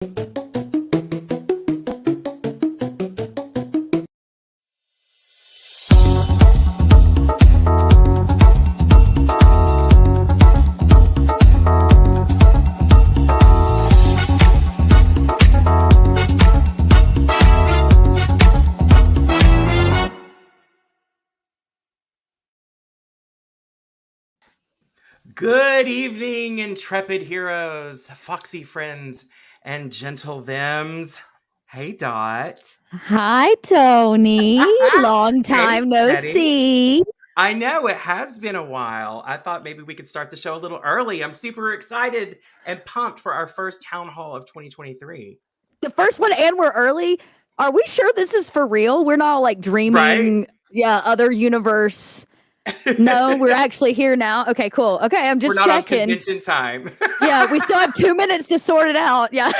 Good evening, intrepid heroes, foxy friends, and gentle thems. Hey, Dot. Hi, Tony. Long time no Betty. see. I know it has been a while. I thought maybe we could start the show a little early. I'm super excited and pumped for our first town hall of 2023. The first one, and we're early. Are we sure this is for real? We're not like dreaming, other universe. No, we're actually here now. Okay, cool. Okay, I'm just We're not checking. on convention time. Yeah, we still have 2 minutes to sort it out. Yeah.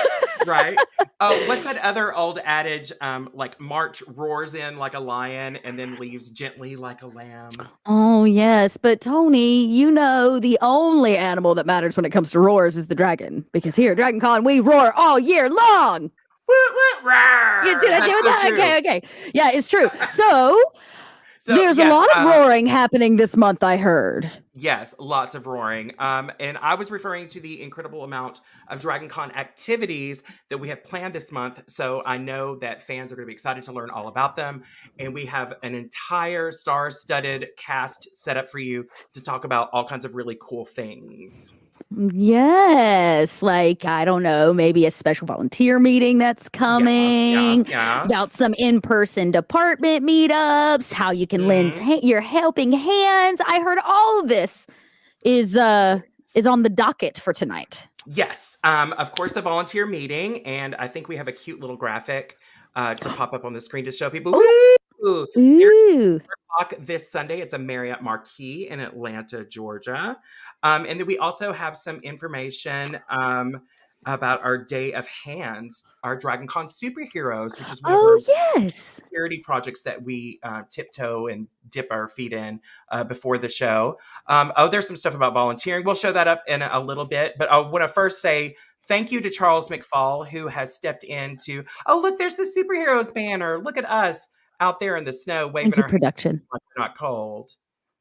Right. Oh, what's that other old adage? Like March roars in like a lion and then leaves gently like a lamb. Oh, yes. But Tony, the only animal that matters when it comes to roars is the dragon. Because here at DragonCon, we roar all year long. You Did I do that? Okay. Yeah, it's true. So there's a lot of roaring happening this month, I heard. Yes, lots of roaring. And I was referring to the incredible amount of DragonCon activities that we have planned this month. So I know that fans are going to be excited to learn all about them. And we have an entire star-studded cast set up for you to talk about all kinds of really cool things. Yes, like, I don't know, maybe a special volunteer meeting that's coming, about some in-person department meetups, how you can lend your helping hands. I heard all of this is on the docket for tonight. Yes, of course, the volunteer meeting, and I think we have a cute little graphic to pop up on the screen to show people. Ooh. This Sunday at the Marriott Marquis in Atlanta, Georgia. And then we also have some information about our Day of Hands, our DragonCon superheroes, which is one of our security projects that we tiptoe and dip our feet in before the show. There's some stuff about volunteering. We'll show that up in a little bit. But I want to first say thank you to Charles McFall, who has stepped into, look, there's the superheroes banner. Look at us out there in the snow waving our production like we're not cold.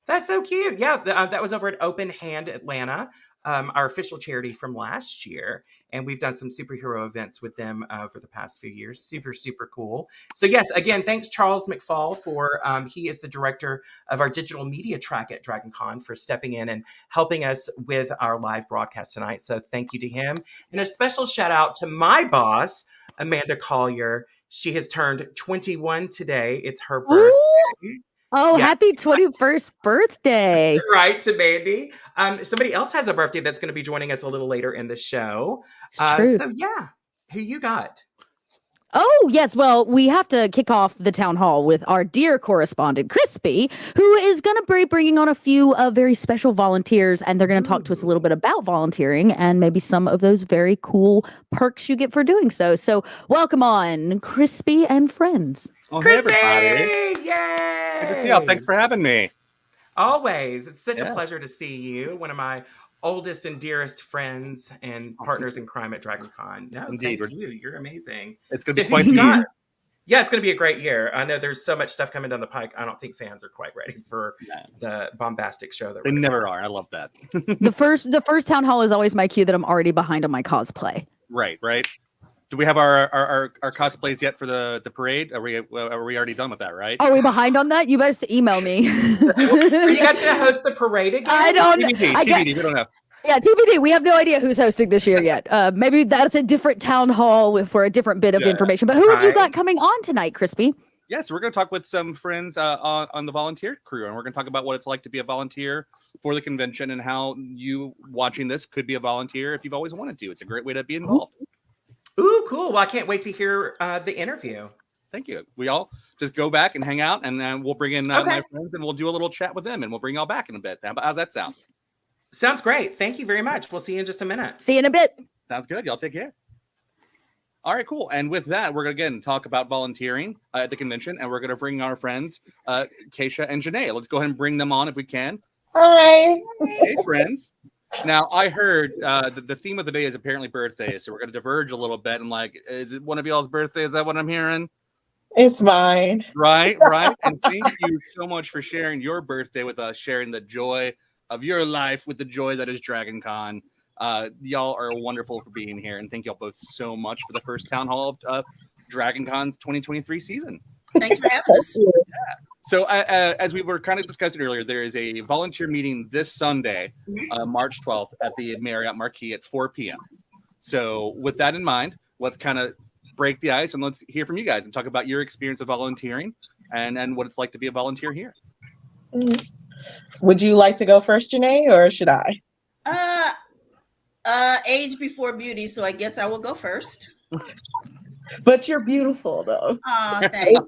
That's so cute. Yeah, that was over at Open Hand Atlanta, our official charity from last year. And we've done some superhero events with them for the past few years. Super, super cool. So yes, again, thanks Charles McFall for, he is the director of our digital media track at DragonCon, for stepping in and helping us with our live broadcast tonight. So thank you to him. And a special shout out to my boss, Amanda Collier. She has turned 21 today. It's her birthday. Ooh. Oh, yeah. Happy 21st birthday. Right, to Mandy. Somebody else has a birthday that's going to be joining us a little later in the show. True. So yeah, who you got? Oh, yes. Well, we have to kick off the town hall with our dear correspondent, Crispy, who is going to be bringing on a few very special volunteers, and they're going to talk to us a little bit about volunteering and maybe some of those very cool perks you get for doing so. So welcome on, Crispy and friends. Oh, Crispy! Hey, everybody. Yay! Good to see y'all. Thanks for having me. Always. It's such a pleasure to see you. One of my oldest and dearest friends and partners in crime at DragonCon. No, indeed. Thank you. You're amazing. It's going to be quite the year. Yeah, it's going to be a great year. I know there's so much stuff coming down the pike. I don't think fans are quite ready for the bombastic show. They never are. I love that. The first town hall is always my cue that I'm already behind on my cosplay. Right. Do we have our cosplays yet for the parade? Are we already done with that, right? Are we behind on that? You better email me. Are you guys going to host the parade again? I don't know. TBD, we don't know. Yeah, TBD. We have no idea who's hosting this year yet. Maybe that's a different town hall for a different bit of information. But who have you got coming on tonight, Crispy? Yes, we're going to talk with some friends on the volunteer crew, and we're going to talk about what it's like to be a volunteer for the convention and how you watching this could be a volunteer if you've always wanted to. It's a great way to be involved. Ooh, cool. Well, I can't wait to hear the interview. Thank you. We all just go back and hang out, and we'll bring in my friends, and we'll do a little chat with them, and we'll bring y'all back in a bit. How's that sound? Sounds great. Thank you very much. We'll see you in just a minute. See you in a bit. Sounds good. Y'all take care. All right, cool. And with that, we're going to again talk about volunteering at the convention, and we're going to bring our friends, Keisha and Janae. Let's go ahead and bring them on if we can. Hi. Hey, friends. Now, I heard the theme of the day is apparently birthdays, so we're going to diverge a little bit. And like, is it one of y'all's birthday? Is that what I'm hearing? It's mine. Right, right. And thank you so much for sharing your birthday with us, sharing the joy of your life with the joy that is DragonCon. Y'all are wonderful for being here, and thank y'all both so much for the first town hall of DragonCon's 2023 season. Thanks for having us. So, as we were kind of discussing earlier, there is a volunteer meeting this Sunday, March 12th, at the Marriott Marquis at 4 p.m. So, with that in mind, let's kind of break the ice and let's hear from you guys and talk about your experience with volunteering and what it's like to be a volunteer here. Would you like to go first, Janae, or should I? Age before beauty, so I guess I will go first. But you're beautiful, though. Thanks.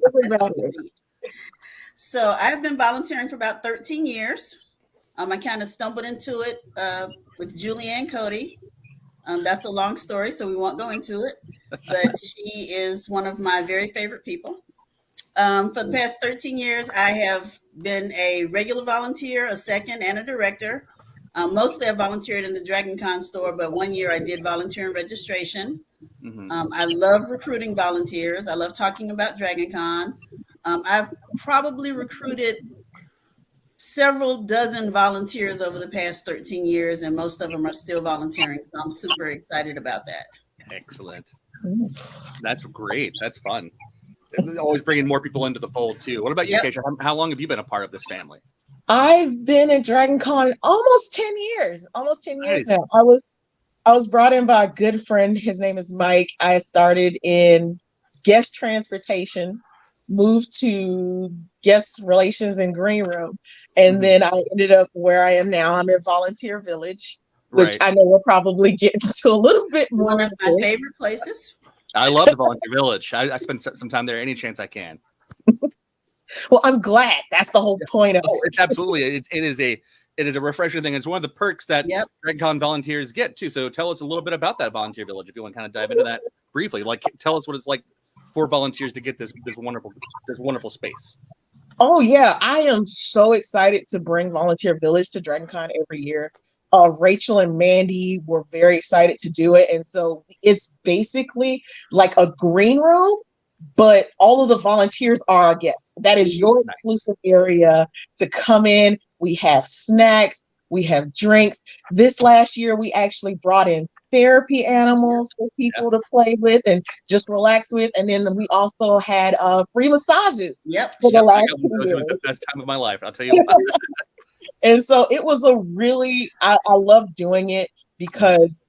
So I've been volunteering for about 13 years. I kind of stumbled into it with Julianne Cody. That's a long story, so we won't go into it. But she is one of my very favorite people. For the past 13 years, I have been a regular volunteer, a second, and a director. Mostly I volunteered in the DragonCon store, but one year I did volunteer in registration. I love recruiting volunteers. I love talking about DragonCon. I've probably recruited several dozen volunteers over the past 13 years, and most of them are still volunteering. So I'm super excited about that. Excellent. That's great. That's fun. Always bringing more people into the fold too. What about you, Keisha? How long have you been a part of this family? I've been at DragonCon almost 10 years. Almost 10 years Nice. now. I was brought in by a good friend. His name is Mike. I started in guest transportation, moved to guest relations and green room, and then I ended up where I am now. I'm in Volunteer Village, which I know we'll probably get into a little bit more. One of my favorite places. I love the Volunteer Village. I spend some time there any chance I can. Well, I'm glad. That's the whole point of it. It's absolutely. It is a refreshing thing. It's one of the perks that DragonCon volunteers get too. So tell us a little bit about that Volunteer Village, if you want to kind of dive into that briefly. Like, tell us what it's like for volunteers to get this wonderful space. Oh yeah, I am so excited to bring Volunteer Village to DragonCon every year. Rachel and Mandy were very excited to do it, and so it's basically like a green room, but all of the volunteers are our guests. That is your exclusive area to come in. We have snacks, we have drinks. This last year, we actually brought in therapy animals for people to play with and just relax with. And then we also had free massages. For the last 2 years. It was the best time of my life, I'll tell you what. And so it was a really, I love doing it because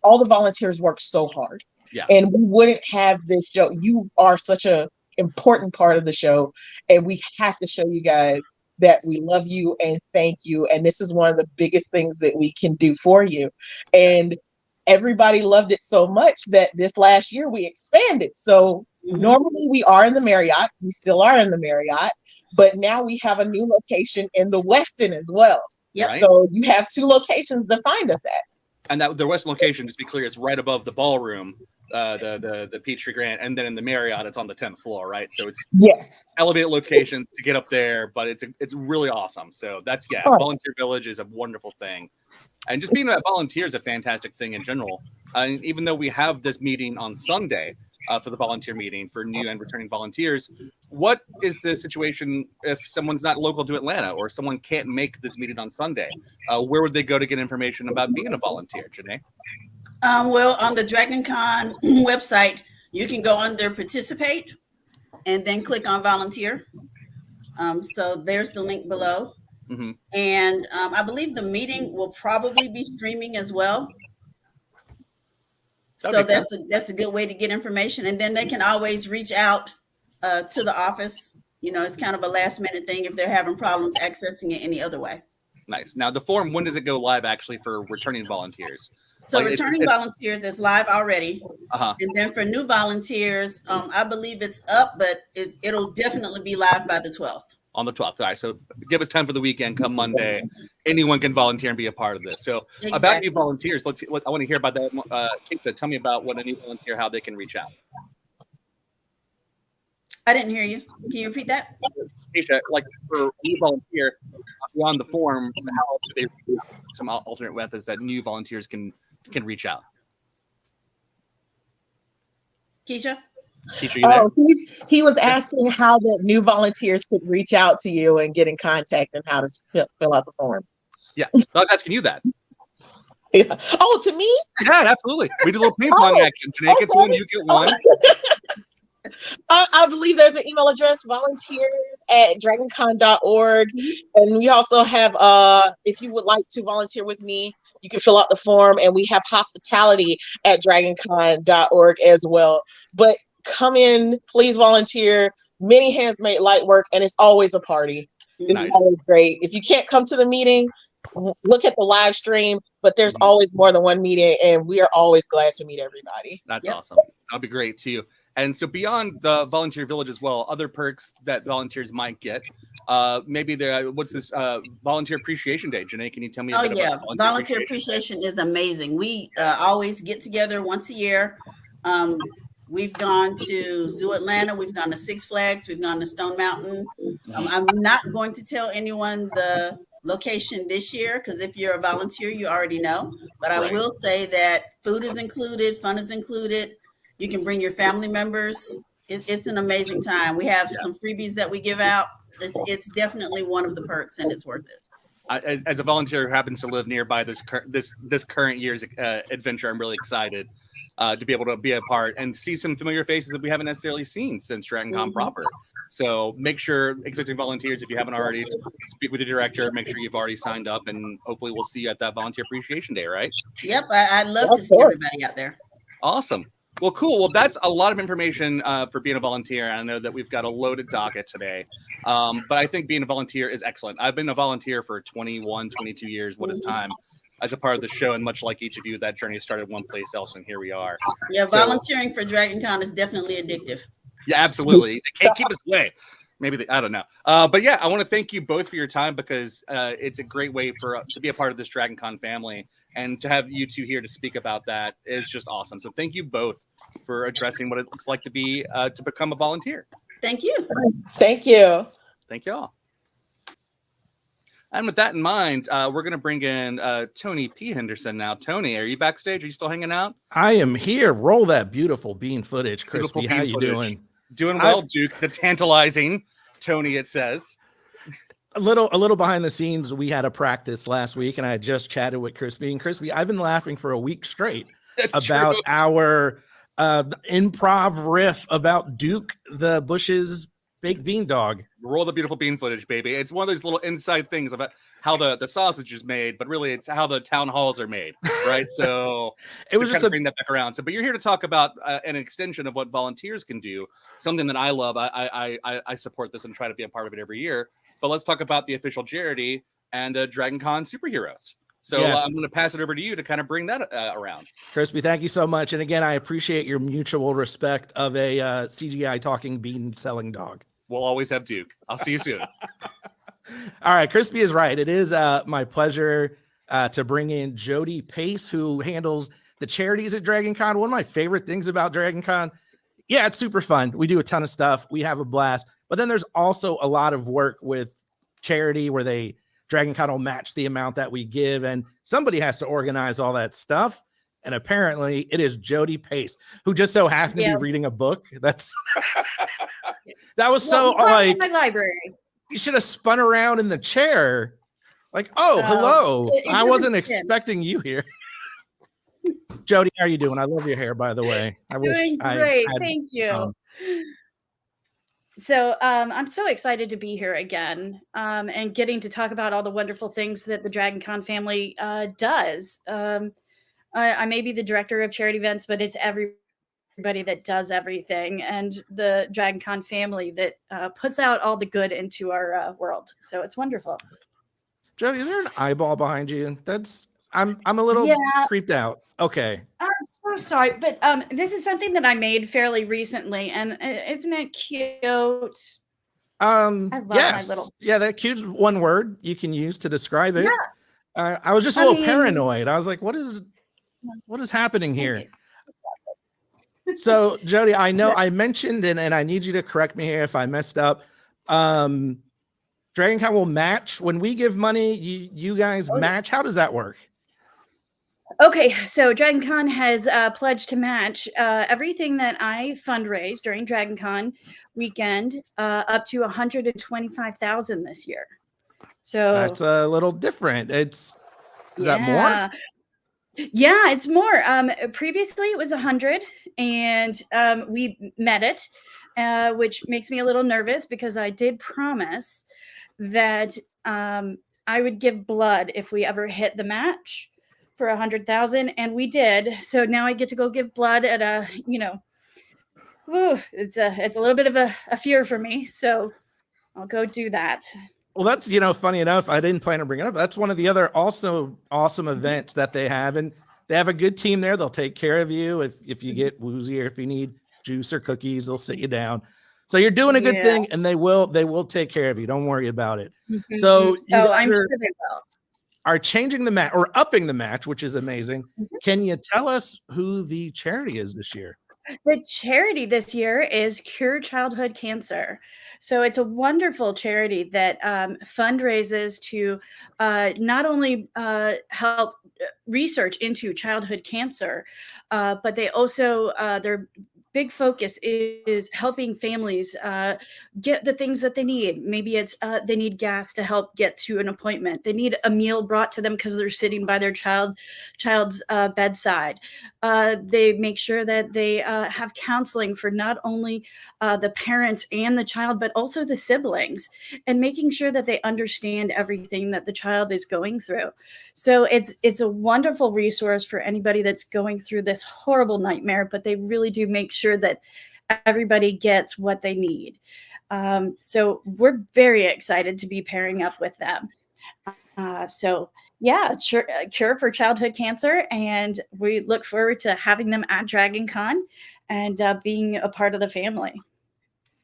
all the volunteers work so hard. And we wouldn't have this show. You are such an important part of the show, and we have to show you guys that we love you and thank you. And this is one of the biggest things that we can do for you. And everybody loved it so much that this last year we expanded. So normally we are in the Marriott. We still are in the Marriott, but now we have a new location in the Westin as well. So you have 2 locations to find us at. And that the Westin location, just to be clear, it's right above the ballroom, the Peachtree Grand, and then in the Marriott, it's on the 10th floor, right? So it's elevated locations to get up there, but it's really awesome. So that's Volunteer Village is a wonderful thing, and just being a volunteer is a fantastic thing in general. And even though we have this meeting on Sunday for the volunteer meeting for new and returning volunteers, what is the situation if someone's not local to Atlanta or someone can't make this meeting on Sunday? Where would they go to get information about being a volunteer, Janae? Well, on the DragonCon website, you can go under participate and then click on volunteer. So there's the link below. And I believe the meeting will probably be streaming as well. So that's a good way to get information. And then they can always reach out to the office. You know, it's kind of a last minute thing if they're having problems accessing it any other way. Nice. Now, the forum, when does it go live actually for returning volunteers? So returning volunteers is live already. And then for new volunteers, I believe it's up, but it'll definitely be live by the 12th. On the 12th. All right. So give us time for the weekend. Come Monday, anyone can volunteer and be a part of this. So about new volunteers, I want to hear about that. Keisha, tell me about what a new volunteer, how they can reach out. I didn't hear you. Can you repeat that? Keisha, like for a new volunteer, beyond the form, how do they reach out? Some alternate methods that new volunteers can reach out. Keisha? Keisha, you there? He was asking how the new volunteers could reach out to you and get in contact and how to fill out the form. Yeah, I was asking you that. Yeah. Oh, to me? Yeah, absolutely. We do a little ping pong action. Janae gets one, you get one. I believe there's an email address, volunteers@dragoncon.org. And we also have, if you would like to volunteer with me, you can fill out the form. And we have hospitality@dragoncon.org as well. But come in, please volunteer. Many hands make light work, and it's always a party. This is always great. If you can't come to the meeting, look at the live stream, but there's always more than one meeting, and we are always glad to meet everybody. That's awesome. That'll be great too. And so beyond the volunteer village as well, other perks that volunteers might get. Maybe there. What's this volunteer appreciation day? Janae, can you tell me a bit about volunteer appreciation is amazing. We always get together once a year. We've gone to Zoo Atlanta. We've gone to Six Flags. We've gone to Stone Mountain. I'm not going to tell anyone the location this year, because if you're a volunteer, you already know. But I will say that food is included, fun is included. You can bring your family members. It's an amazing time. We have some freebies that we give out. It's definitely one of the perks, and it's worth it. As a volunteer who happens to live nearby this current year's adventure, I'm really excited to be able to be a part and see some familiar faces that we haven't necessarily seen since DragonCon proper. So make sure, existing volunteers, if you haven't already, speak with the director, make sure you've already signed up, and hopefully we'll see you at that Volunteer Appreciation Day, right? Yep, I'd love to see everybody out there. Awesome. Well, cool. Well, that's a lot of information for being a volunteer. I know that we've got a loaded docket today, but I think being a volunteer is excellent. I've been a volunteer for 21, 22 years. What is time? As a part of the show, and much like each of you, that journey started one place else, and here we are. Yeah, volunteering for DragonCon is definitely addictive. Yeah, absolutely. They can't keep us away. Maybe I don't know. But yeah, I want to thank you both for your time, because it's a great way to be a part of this DragonCon family, and to have you two here to speak about that is just awesome. So thank you both for addressing what it's like to become a volunteer. Thank you. Thank you. Thank you all. And with that in mind, we're going to bring in Tony P. Henderson now. Tony, are you backstage? Are you still hanging out? I am here. Roll that beautiful bean footage, Crispy. How you doing? Doing well, Duke. The tantalizing Tony, it says. A little behind the scenes. We had a practice last week, and I just chatted with Crispy. And Crispy, I've been laughing for a week straight about our improv riff about Duke the Bush's baked bean dog. Roll the beautiful bean footage, baby. It's one of those little inside things about how the sausage is made, but really it's how the town halls are made, right? So it was just to bring that back around. So, but you're here to talk about an extension of what volunteers can do. Something that I love. I support this and try to be a part of it every year. But let's talk about the official charity and DragonCon superheroes. So I'm going to pass it over to you to kind of bring that around. Crispy, thank you so much. And again, I appreciate your mutual respect of a CGI talking bean selling dog. We'll always have Duke. I'll see you soon. All right. Crispy is right. It is my pleasure to bring in Jody Pace, who handles the charities at DragonCon. One of my favorite things about DragonCon, it's super fun. We do a ton of stuff. We have a blast. But then there's also a lot of work with charity where DragonCon will match the amount that we give, and somebody has to organize all that stuff. And apparently it is Jody Pace, who just so happened to be reading a book. That was in my library. You should have spun around in the chair. Like, hello. I wasn't expecting you here. Jody, how are you doing? I love your hair, by the way. Doing great. Thank you. So I'm so excited to be here again and getting to talk about all the wonderful things that the DragonCon family does. I may be the director of charity events, but it's everybody that does everything, and the DragonCon family that puts out all the good into our world. So it's wonderful. Jody, is there an eyeball behind you? I'm a little creeped out. Okay. I'm so sorry, but this is something that I made fairly recently, and isn't it cute? I love my little. Yeah, that cute's one word you can use to describe it. Yeah. I was just a little paranoid. I was like, what is happening here? So, Jody, I know I mentioned, and I need you to correct me here if I messed up. DragonCon will match when we give money. You guys match. How does that work? Okay, so DragonCon has pledged to match everything that I fundraise during DragonCon weekend up to $125,000 this year. So that's a little different. Is that more? Yeah, it's more. Previously it was 100, and we met it, which makes me a little nervous because I did promise that I would give blood if we ever hit the match for 100,000, and we did. So now I get to go give blood at a, it's a little bit of a fear for me. So I'll go do that. Well, that's, funny enough, I didn't plan to bring it up. That's one of the other also awesome events that they have. And they have a good team there. They'll take care of you. If you get woozy or if you need juice or cookies, they'll sit you down. So you're doing a good thing, and they will take care of you. Don't worry about it. So I'm sure they will. Are changing the match or upping the match, which is amazing. Can you tell us who the charity is this year? The charity this year is Cure Childhood Cancer. So it's a wonderful charity that fundraises to not only help research into childhood cancer, but they also, their big focus is helping families get the things that they need. Maybe it's they need gas to help get to an appointment. They need a meal brought to them because they're sitting by their child's bedside. They make sure that they have counseling for not only the parents and the child, but also the siblings, and making sure that they understand everything that the child is going through. So it's a wonderful resource for anybody that's going through this horrible nightmare, but they really do make sure that everybody gets what they need. So we're very excited to be pairing up with them. Cure for Childhood Cancer, and we look forward to having them at DragonCon and being a part of the family.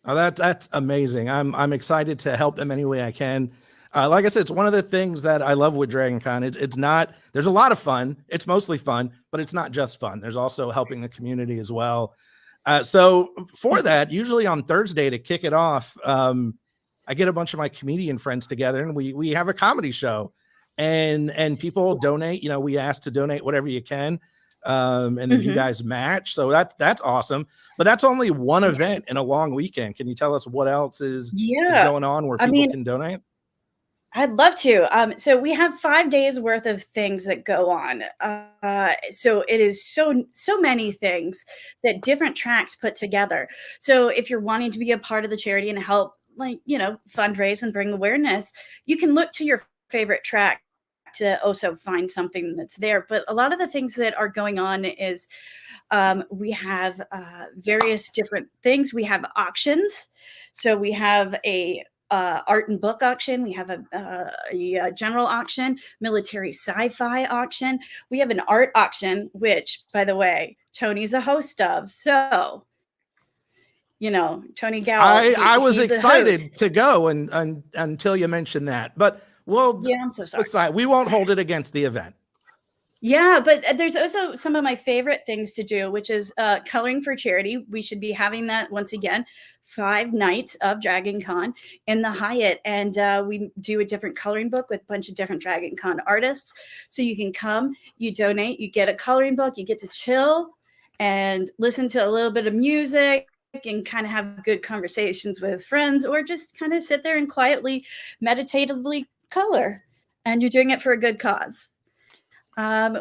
Oh, that's amazing. I'm excited to help them any way I can. Like I said, it's one of the things that I love with DragonCon. It's not, there's a lot of fun. It's mostly fun, but it's not just fun. There's also helping the community as well. So for that, usually on Thursday to kick it off, I get a bunch of my comedian friends together and we have a comedy show, and people donate. We ask to donate whatever you can, and then you guys match. So that's awesome. But that's only one event in a long weekend. Can you tell us what else is going on where people can donate? I'd love to. So we have 5 days worth of things that go on. So it is so many things that different tracks put together. So if you're wanting to be a part of the charity and help, fundraise and bring awareness, you can look to your favorite track to also find something that's there. But a lot of the things that are going on is we have various different things. We have auctions. So we have a art and book auction. We have a general auction, military sci-fi auction. We have an art auction, which, by the way, Tony's a host of. So, Tony Gow. I was excited to go and until you mentioned that. But I'm so sorry. We won't hold it against the event. Yeah, but there's also some of my favorite things to do, which is coloring for charity. We should be having that once again, 5 nights of DragonCon in the Hyatt. And we do a different coloring book with a bunch of different DragonCon artists. So you can come, you donate, you get a coloring book, you get to chill and listen to a little bit of music and kind of have good conversations with friends, or just kind of sit there and quietly, meditatively color. And you're doing it for a good cause.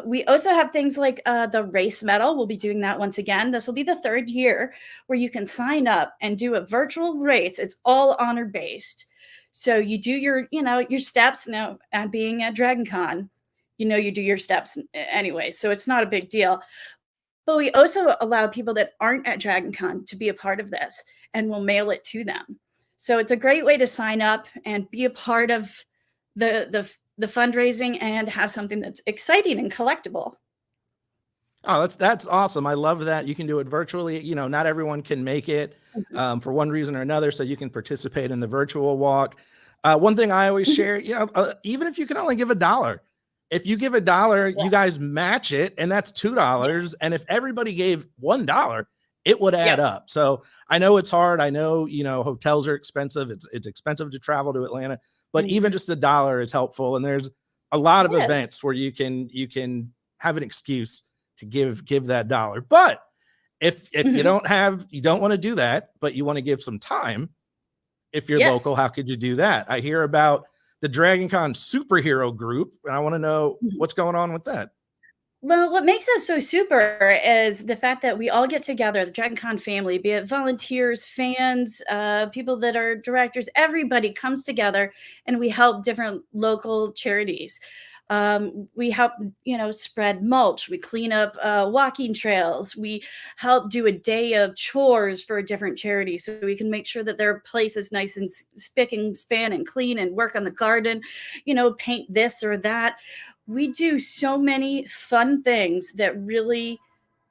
We also have things like the race medal. We'll be doing that once again. This will be the 3rd year where you can sign up and do a virtual race. It's all honor based. So you do your steps now. Being at DragonCon, you do your steps anyway. So it's not a big deal. But we also allow people that aren't at DragonCon to be a part of this, and we'll mail it to them. So it's a great way to sign up and be a part of the fundraising and have something that's exciting and collectible. Oh, that's awesome. I love that you can do it virtually. Not everyone can make it for one reason or another, so you can participate in the virtual walk. One thing I always share, even if you can only give $1, if you give $1, you guys match it, and that's $2. And if everybody gave $1, it would add up. So I know it's hard. I know, hotels are expensive. It's expensive to travel to Atlanta. but even just $1 is helpful. And there's a lot of events where you can have an excuse to give that $1. But if you don't want to do that, but you want to give some time, if you're local, how could you do that? I hear about the DragonCon superhero group, and I want to know what's going on with that. Well, what makes us so super is the fact that we all get together, the DragonCon family, be it volunteers, fans, people that are directors, everybody comes together and we help different local charities. We help, spread mulch. We clean up walking trails. We help do a day of chores for a different charity so we can make sure that their place is nice and spick and span and clean and work on the garden, paint this or that. We do so many fun things that really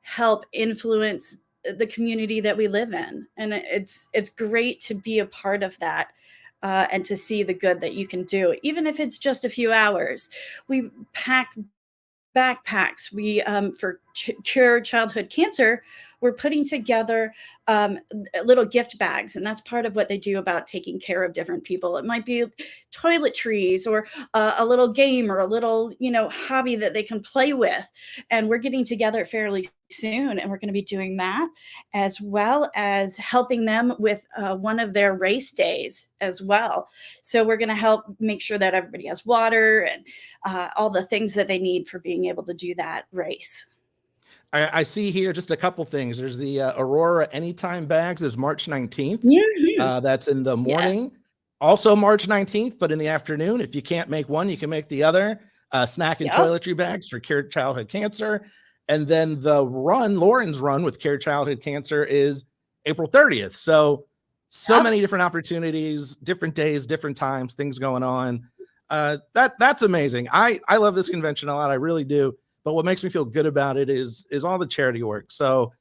help influence the community that we live in. And it's great to be a part of that. And to see the good that you can do, even if it's just a few hours. We pack backpacks. We for cure childhood cancer, we're putting together little gift bags, and that's part of what they do about taking care of different people. It might be toiletries or a little game or a little hobby that they can play with, and we're getting together fairly soon, and we're going to be doing that, as well as helping them with one of their race days as well. So we're going to help make sure that everybody has water and all the things that they need for being able to do that race. I see here just a couple things. There's the Aurora Anytime bags is March 19th. That's in the morning. Yes. Also March 19th, but in the afternoon. If you can't make one, you can make the other. Snack and toiletry bags for cured childhood cancer. And then the run, Lauren's run with Cured Childhood Cancer is April 30th. So many different opportunities, different days, different times, things going on. That's amazing. I love this convention a lot. I really do. But what makes me feel good about it is all the charity work. So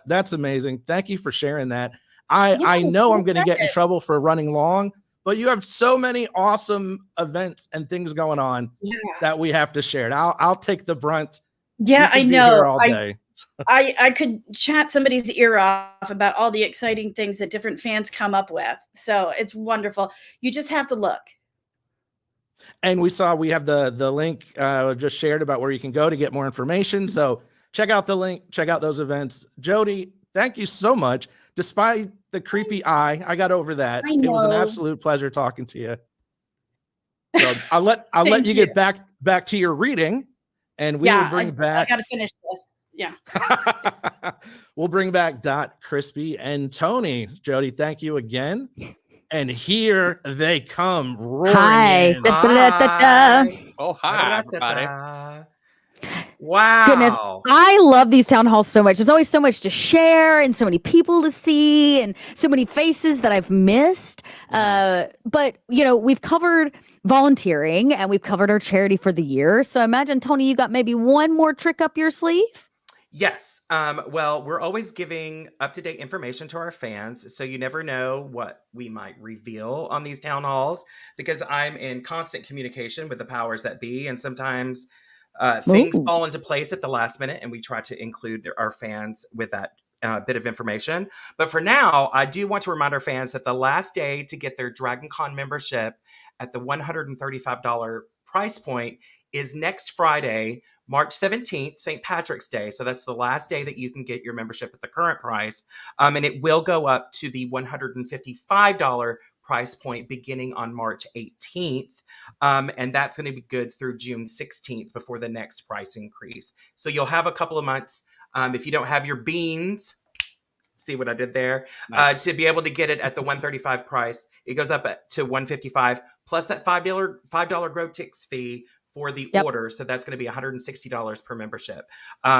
that's amazing. Thank you for sharing that. I know I'm going to get in trouble for running long, but you have so many awesome events and things going on that we have to share. And I'll take the brunt. Yeah, I know. All day. I could chat somebody's ear off about all the exciting things that different fans come up with. So it's wonderful. You just have to look. And we have the link just shared about where you can go to get more information. So check out the link, check out those events. Jody, thank you so much. Despite the creepy eye, I got over that. It was an absolute pleasure talking to you. So I'll let you get back to your reading, and we will bring back. I got to finish this. Yeah. We'll bring back Dot, Crispy, and Tony. Jody, thank you again. And here they come roaring. Hi. Oh, hi, everybody. Wow. Goodness, I love these town halls so much. There's always so much to share and so many people to see and so many faces that I've missed. But, we've covered volunteering and we've covered our charity for the year. So imagine, Tony, you got maybe one more trick up your sleeve? Yes. Well, we're always giving up-to-date information to our fans, so you never know what we might reveal on these town halls, because I'm in constant communication with the powers that be, and sometimes things fall into place at the last minute, and we try to include our fans with that bit of information. But for now, I do want to remind our fans that the last day to get their DragonCon membership at the $135 price point is next Friday, March 17th, St. Patrick's Day. So that's the last day that you can get your membership at the current price. And it will go up to the $155 price point beginning on March 18th. And that's going to be good through June 16th before the next price increase. So you'll have a couple of months. If you don't have your beans, see what I did there, nice. To be able to get it at the $135 price, it goes up to $155 plus that $5 Grow Ticks fee for the order. So that's going to be $160 per membership.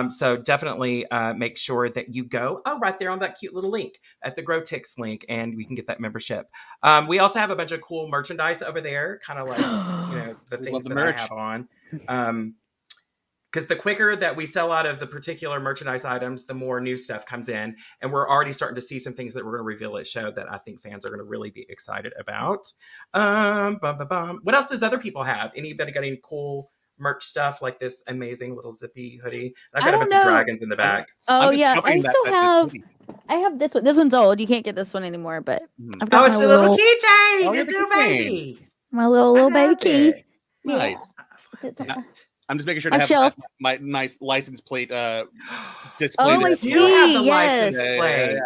So definitely make sure that you go right there on that cute little link at the Grow Ticks link, and we can get that membership. We also have a bunch of cool merchandise over there, kind of like the things that I have on. Because the quicker that we sell out of the particular merchandise items, the more new stuff comes in. And we're already starting to see some things that we're going to reveal at show that I think fans are going to really be excited about. What else does other people have? Anybody got any cool merch stuff like this amazing little zippy hoodie? I've got a bunch of dragons in the back. Oh, yeah. I have this one. This one's old. You can't get this one anymore, but I've got it's a little keychain. It's a little baby. My little baby key. Nice. Yeah. I'm just making sure to have my nice license plate displayed. Oh, I You have the see. Yes. license plate.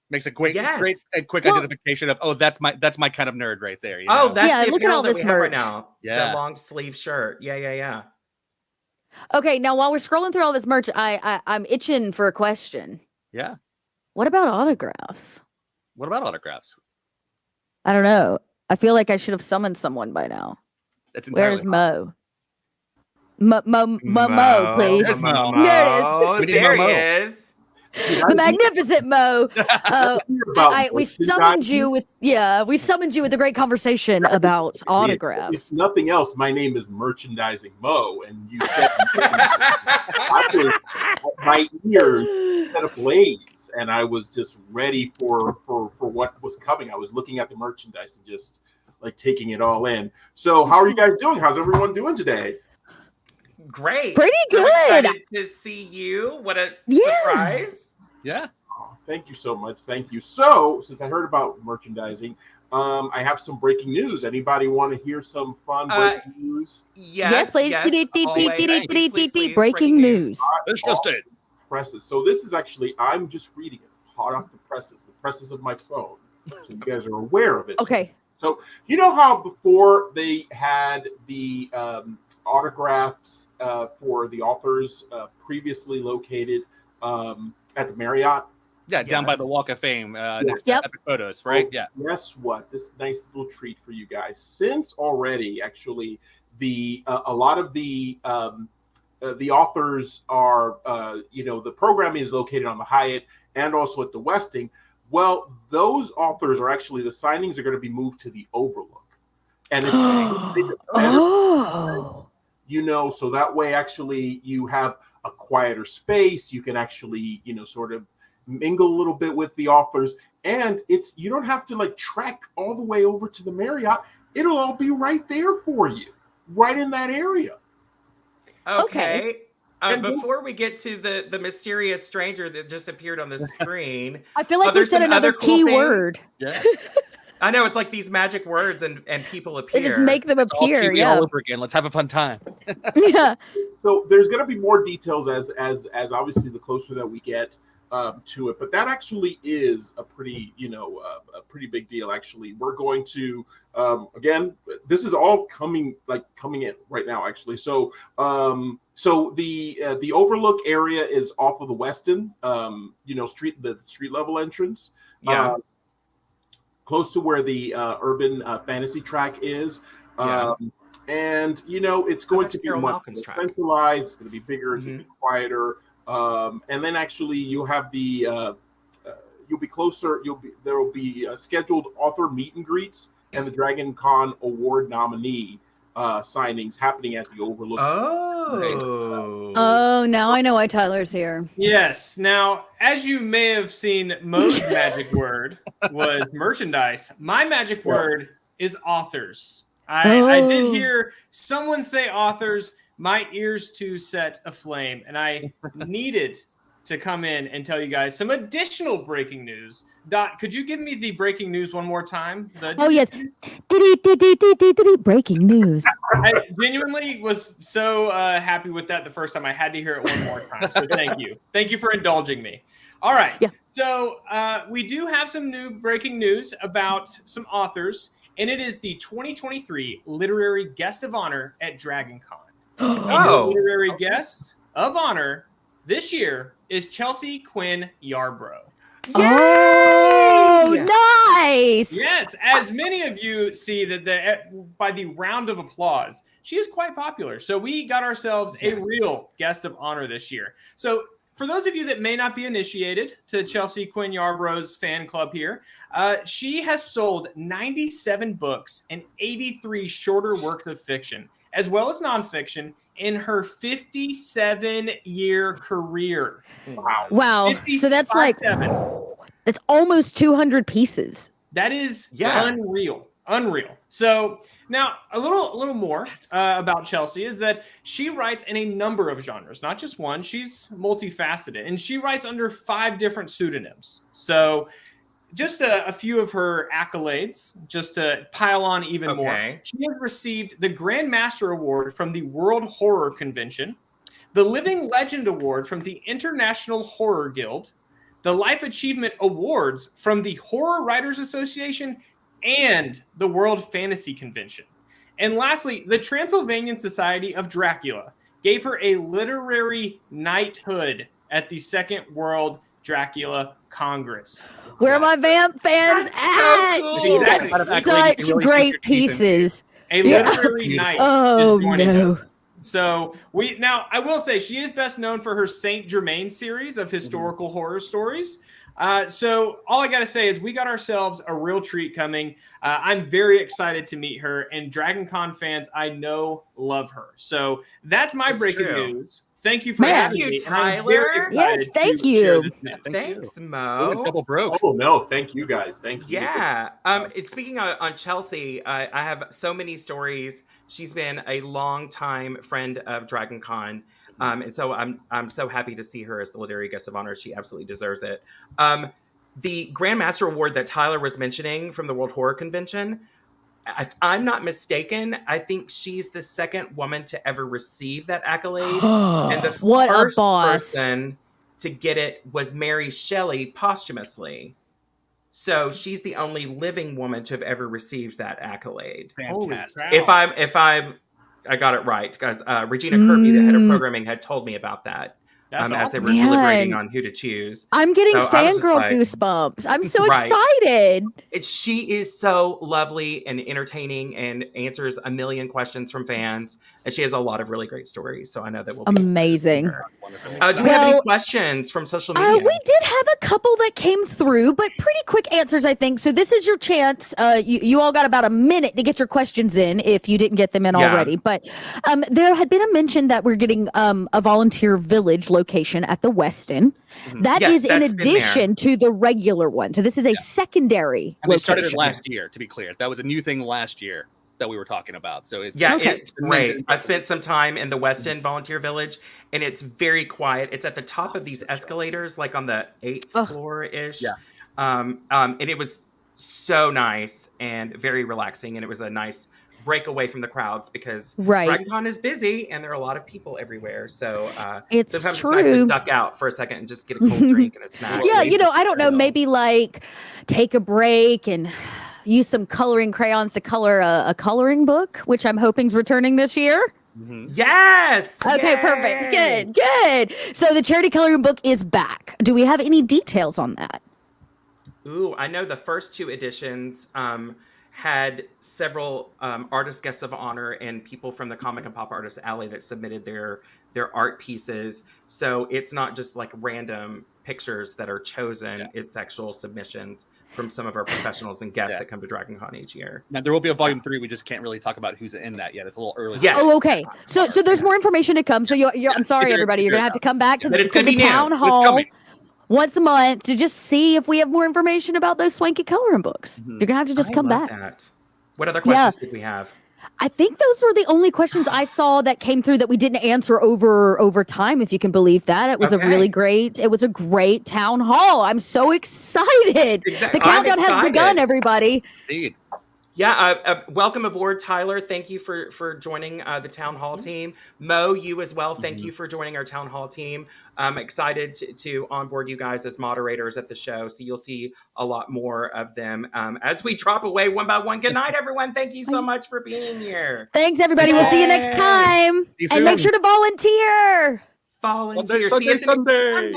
Makes a great and quick identification of that's my kind of nerd right there. You know? That's the look at all apparel that this we have right merch. now. Yeah. The long sleeve shirt. Yeah. Okay, now while we're scrolling through all this merch, I'm itching for a question. Yeah. What about autographs? What about autographs? I don't know. I feel like I should have summoned someone by now. Where's Mo? Mo, please. There it is. There he is. The magnificent Mo. We summoned you with a great converson about autographs. If nothing else, my name is Merchandising Mo, and you said my ears set ablaze, and I was just ready for what was coming. I was looking at the merchandise and just like taking it all in. So, how are you guys doing? How's everyone doing today? Great. Pretty good. I'm excited to see you. What a surprise. Yeah. Oh, thank you so much. Thank you. So, since I heard about merchandising, I have some breaking news. Anybody want to hear some fun breaking news? Yes, please. Please. Breaking news. It's just it. Presses. So this is actually, I'm just reading it hot off the presses of my phone. So you guys are aware of it. Okay. So you know how before they had the autographs for the authors previously located at the Marriott? Yeah, down by the Walk of Fame. Epic photos, right? Yeah. Guess what? This nice little treat for you guys. Since already, actually, the a lot of the authors are, the program is located on the Hyatt and also at the Westin. Well, those authors are actually, the signings are going to be moved to the Overlook. And it's so that way actually you have a quieter space. You can actually, sort of mingle a little bit with the authors. And you don't have to like trek all the way over to the Marriott. It'll all be right there for you, right in that area. Okay. Before we get to the mysterious stranger that just appeared on the screen, I feel like we said another key word. Yeah. I know, it's like these magic words and people appear. They just make them appear. All over again. Let's have a fun time. Yeah. So there's going to be more details as obviously the closer that we get to it, but that actually is a pretty a pretty big deal. Actually, we're going to again, this is all coming in right now. Actually, so the Overlook area is off of the Westin, the street level entrance. Yeah. Close to where the urban fantasy track is. And it's going to be much centralized. It's going to be bigger. It's going to be quieter. And then actually you have you'll be closer. There will be scheduled author meet and greets and the DragonCon award nominee signings happening at the Overlook. Oh, now I know why Tyler's here. Yes. Now, as you may have seen, Mo's magic word was merchandise. My magic word is authors. I did hear someone say authors. My ears too set aflame, and I needed to come in and tell you guys some additional breaking news. Dot, could you give me the breaking news one more time? Yes. Breaking news. I genuinely was so happy with that the first time. I had to hear it one more time. So thank you. Thank you for indulging me. All right. Yeah. So we do have some new breaking news about some authors, and it is the 2023 Literary Guest of Honor at DragonCon. Literary guest of honor this year is Chelsea Quinn Yarbrough. Oh, nice! Yes, as many of you see that by the round of applause, she is quite popular. So we got ourselves a real guest of honor this year. So for those of you that may not be initiated to Chelsea Quinn Yarbrough's fan club here, she has sold 97 books and 83 shorter works of fiction, as well as nonfiction, in her 57-year career. Wow. So that's that's almost 200 pieces. That is unreal. So now a little more about Chelsea is that she writes in a number of genres, not just one. She's multifaceted, and she writes under 5 different pseudonyms. So just a few of her accolades, just to pile on even more. She has received the Grand Master Award from the World Horror Convention, the Living Legend Award from the International Horror Guild, the Life Achievement Awards from the Horror Writers Association, and the World Fantasy Convention. And lastly, the Transylvanian Society of Dracula gave her a literary knighthood at the Second World Dracula Congress. Where are my vamp fans at? So cool. She's got such great pieces. A literary knight is joining her. So I will say she is best known for her Saint Germain series of historical horror stories. So all I got to say is we got ourselves a real treat coming. I'm very excited to meet her, and DragonCon fans I know love her. So that's my breaking news. Thank you for having me, Tyler. Yes, thank you. Thanks, Mo. Double broke. Oh no, thank you guys. Thank you. Yeah. It's speaking on Chelsea. I have so many stories. She's been a long time friend of DragonCon. And so I'm so happy to see her as the literary guest of honor. She absolutely deserves it. The Grand Master Award that Tyler was mentioning from the World Horror Convention, if I'm not mistaken, I think she's the second woman to ever receive that accolade. And the first person to get it was Mary Shelley posthumously. So she's the only living woman to have ever received that accolade. Fantastic. I got it right, because Regina Kirby, the head of programming, had told me about that as they were deliberating on who to choose. I'm getting fangirl goosebumps. I'm so excited. She is so lovely and entertaining and answers a million questions from fans. And she has a lot of really great stories. So I know that will be amazing. Do we have any questions from social media? We did have a couple that came through, but pretty quick answers, I think. So this is your chance. You all got about a minute to get your questions in if you didn't get them in already. But there had been a mention that we're getting a volunteer village location at the Westin. That is in addition to the regular one. So this is a secondary and they started it last year, to be clear. That was a new thing last year that we were talking about. So it's it's great. I spent some time in the Westin Volunteer Village, and it's very quiet. It's at the top of these escalators, like on the 8th floor-ish. Yeah. And it was so nice and very relaxing, and it was a nice break away from the crowds because DragonCon is busy and there are a lot of people everywhere. So sometimes it's nice to duck out for a second and just get a cold drink and a snack. Yeah, I don't know, maybe like take a break and use some coloring crayons to color a coloring book, which I'm hoping is returning this year. Yes. Okay, perfect. Good. So the charity coloring book is back. Do we have any details on that? Ooh, I know the first two editions had several artist guests of honor and people from the Comic and Pop Artist Alley that submitted their art pieces. So it's not just like random pictures that are chosen. It's actual submissions from some of our professionals and guests that come to DragonCon each year. Now there will be a volume 3. We just can't really talk about who's in that yet. It's a little early. Yes. Oh, okay. So there's more information to come. So I'm sorry, everybody. You're gonna have to come back to the town hall once a month to just see if we have more information about those swanky coloring books. You're gonna have to just come back. What other questions did we have? I think those were the only questions I saw that came through that we didn't answer over time, if you can believe that. It was a great town hall. I'm so excited. The countdown has begun, everybody. Indeed. Yeah, welcome aboard, Tyler. Thank you for joining the town hall team. Mo, you as well. Thank you for joining our town hall team. I'm excited to onboard you guys as moderators at the show. So you'll see a lot more of them as we drop away one by one. Good night, everyone. Thank you so much for being here. Thanks, everybody. We'll see you next time. And make sure to volunteer. Volunteer. Sunday.